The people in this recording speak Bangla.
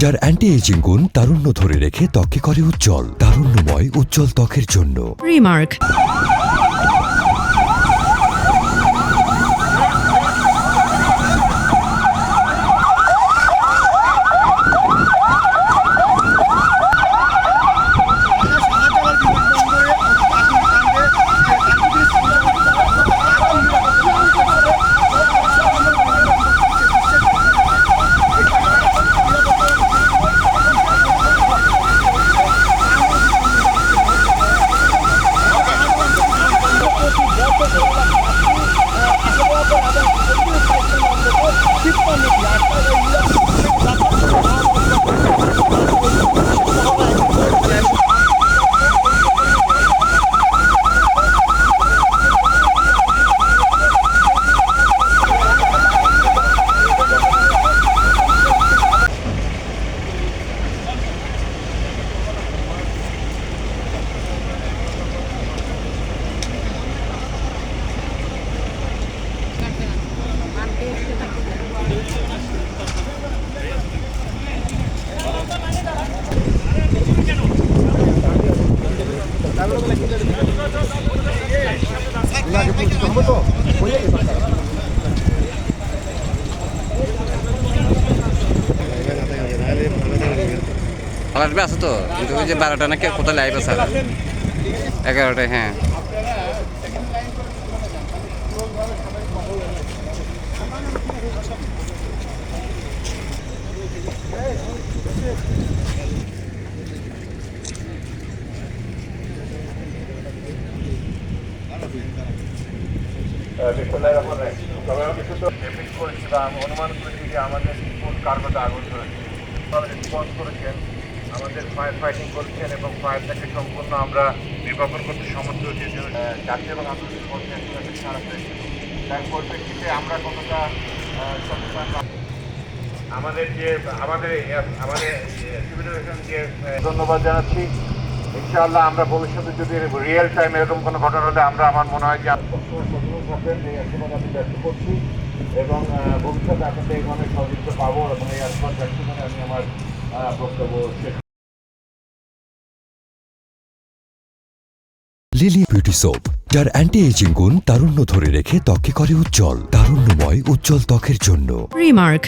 যার অ্যান্টি এজিং গুণ তারুণ্য ধরে রেখে ত্বককে করে উজ্জ্বল। তারুণ্যময় উজ্জ্বল ত্বকের জন্য রিমার্ক। আসবে আছে তো, কিন্তু ওই যে 12টা নাকি কোথায় লাইভ আছে, 11টায়। হ্যাঁ, অনুমান করেছি যে আমাদের কোন কারণটা আগুন ধরেছে, রেসপন্স করেছেন, আমাদের ফায়ার ফাইটিং করছেন এবং ফায়ারটাকে সম্পূর্ণ আমরা নির্বাপন করতে সমর্থ হয়েছি। জাতীয় এবং আন্তর্জাতিক পর্যায়ে সারা পেয়েছি। তার পরিপ্রেক্ষিতে আমরা কতটা সচেতন, আমাদের যে ধন্যবাদ জানাচ্ছি। ইনশাআল্লাহ আমরা ভবিষ্যতে যদি রিয়েল টাইম এরকম কোনো ঘটনা হলে আমার মনে হয় যে সচেতন থাকবেন, এই আশীর্বাদ আমি ব্যক্ত করছি এবং ভবিষ্যতে আপনাদের এই ধরনের সহযোগিতা পাবো এবং এই আশীর্বাদ ব্যক্ত করে আমি আমার বক্তব্য শেষ। লিলি বিউটি সোপ, যার অ্যান্টি এজিং গুণ তারুণ্য ধরে রেখে ত্বককে করে উজ্জ্বল। তারুণ্যময় উজ্জ্বল ত্বকের জন্য রিমার্ক।